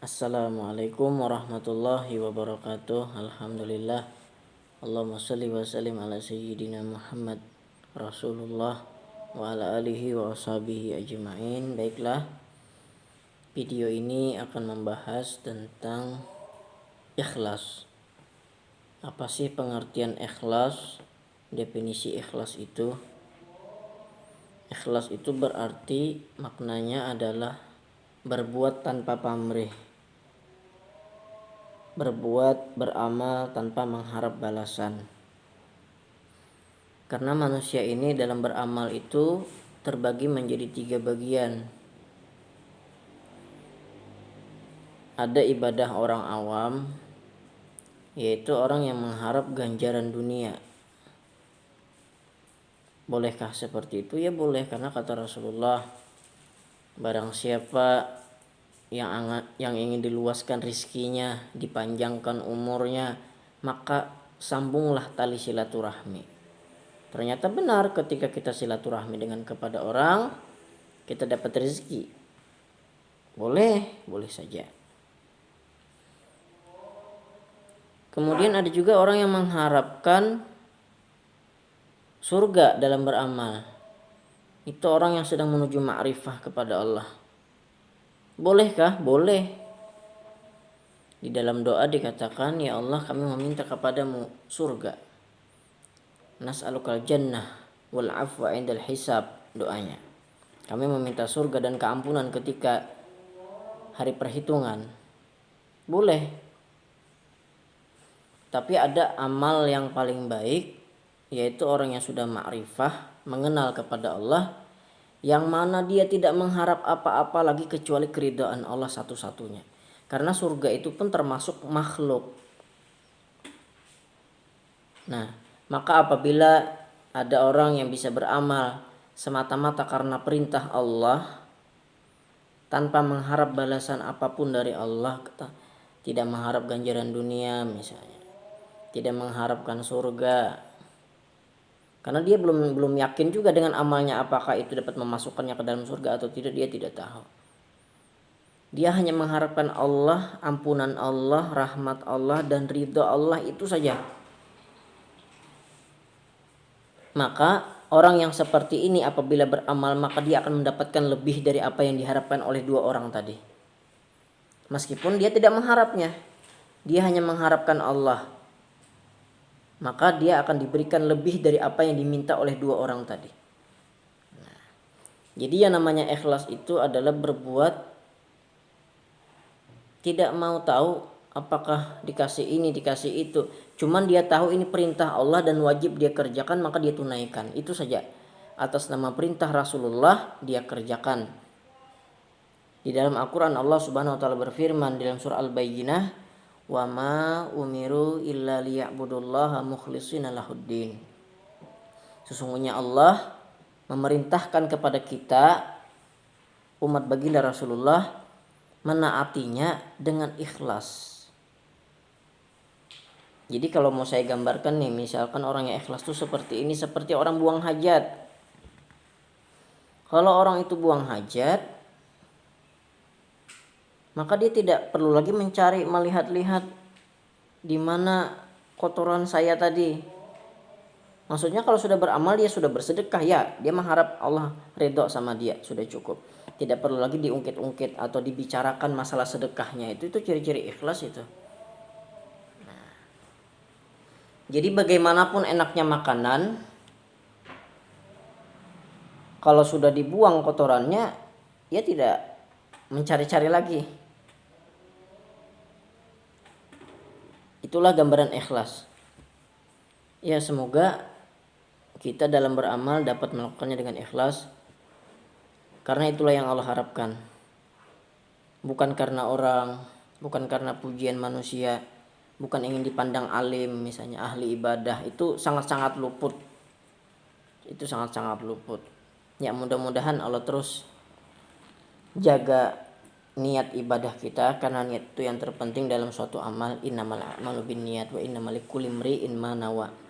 Assalamualaikum warahmatullahi wabarakatuh. Alhamdulillah. Allahumma shalli wa sallim ala sayyidina Muhammad Rasulullah wa ala alihi wa ashabihi ajma'in. Baiklah, video ini akan membahas tentang ikhlas. Apa sih pengertian ikhlas? Definisi ikhlas itu, ikhlas itu berarti maknanya adalah berbuat tanpa pamrih, berbuat, beramal tanpa mengharap balasan. Karena manusia ini dalam beramal itu terbagi menjadi 3 bagian. Ada ibadah orang awam, yaitu orang yang mengharap ganjaran dunia. Bolehkah seperti itu? Ya boleh, karena kata Rasulullah, barang siapa yang ingin diluaskan rizkinya, dipanjangkan umurnya, maka sambunglah tali silaturahmi. Ternyata benar, ketika kita silaturahmi dengan kepada orang, kita dapat rezeki. Boleh saja. Kemudian ada juga orang yang mengharapkan surga dalam beramal. Itu orang yang sedang menuju ma'rifah kepada Allah. Bolehkah? Boleh. Di dalam doa dikatakan, ya Allah, kami meminta kepadamu surga. Nas'alukal jannah wal afwa indal hisab, doanya. Kami meminta surga dan keampunan ketika hari perhitungan. Boleh. Tapi ada amal yang paling baik, yaitu orang yang sudah ma'rifah, mengenal kepada Allah, yang mana dia tidak mengharap apa-apa lagi kecuali keridhaan Allah satu-satunya. Karena surga itu pun termasuk makhluk. Nah, maka apabila ada orang yang bisa beramal semata-mata karena perintah Allah, tanpa mengharap balasan apapun dari Allah, tidak mengharap ganjaran dunia misalnya, tidak mengharapkan surga, karena dia belum yakin juga dengan amalnya apakah itu dapat memasukkannya ke dalam surga atau tidak, dia tidak tahu. Dia hanya mengharapkan Allah, ampunan Allah, rahmat Allah, dan ridha Allah, itu saja. Maka orang yang seperti ini apabila beramal, maka dia akan mendapatkan lebih dari apa yang diharapkan oleh 2 orang tadi. Meskipun dia tidak mengharapnya, dia hanya mengharapkan Allah, maka dia akan diberikan lebih dari apa yang diminta oleh 2 orang tadi. Nah, jadi yang namanya ikhlas itu adalah berbuat tidak mau tahu apakah dikasih ini, dikasih itu. Cuman dia tahu ini perintah Allah dan wajib dia kerjakan, maka dia tunaikan. Itu saja. Atas nama perintah Rasulullah dia kerjakan. Di dalam Al-Quran Allah Subhanahu wa ta'ala berfirman dalam surah Al-Bayyinah, wa ma umiru illa liya'budullaha mukhlishina lahuddin. Sesungguhnya Allah memerintahkan kepada kita, umat baginda Rasulullah, menaatinya dengan ikhlas. Jadi kalau mau saya gambarkan nih, misalkan orang yang ikhlas itu seperti ini, seperti orang buang hajat. Kalau orang itu buang hajat, maka dia tidak perlu lagi melihat-lihat di mana kotoran saya tadi. Maksudnya kalau sudah beramal, dia sudah bersedekah, ya dia mengharap Allah ridho sama dia, sudah cukup. Tidak perlu lagi diungkit-ungkit atau dibicarakan masalah sedekahnya. Itu ciri-ciri ikhlas itu. Nah, jadi bagaimanapun enaknya makanan, kalau sudah dibuang kotorannya, ya tidak mencari-cari lagi. Itulah gambaran ikhlas. Ya, semoga kita dalam beramal dapat melakukannya dengan ikhlas, karena itulah yang Allah harapkan. Bukan karena orang, bukan karena pujian manusia, bukan ingin dipandang alim misalnya, ahli ibadah. Itu sangat-sangat luput. Ya, mudah-mudahan Allah terus jaga niat ibadah kita, karena niat itu yang terpenting dalam suatu amal. Innamal a'malu binniyat wa innamal likulli imri'in ma nawa.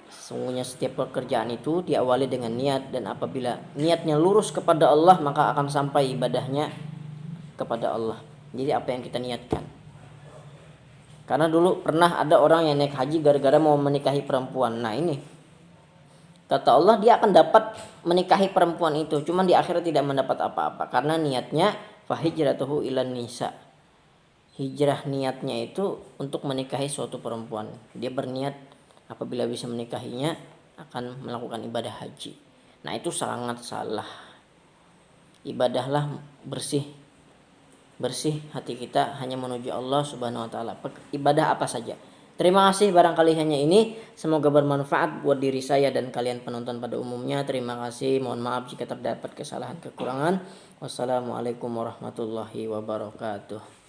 Sesungguhnya setiap pekerjaan itu diawali dengan niat, dan apabila niatnya lurus kepada Allah, maka akan sampai ibadahnya kepada Allah. Jadi apa yang kita niatkan. Karena dulu pernah ada orang yang naik haji gara-gara mau menikahi perempuan. Nah ini kata Allah dia akan dapat menikahi perempuan itu, cuman di akhirat tidak mendapat apa-apa karena niatnya fahijratuhu ilan nisa. Hijrah niatnya itu untuk menikahi suatu perempuan. Dia berniat apabila bisa menikahinya akan melakukan ibadah haji. Nah itu sangat salah. Ibadahlah bersih hati kita hanya menuju Allah Subhanahu wa taala. Ibadah apa saja. Terima kasih, barangkali hanya ini. Semoga bermanfaat buat diri saya dan kalian penonton pada umumnya. Terima kasih. Mohon maaf jika terdapat kesalahan kekurangan. Wassalamualaikum warahmatullahi wabarakatuh.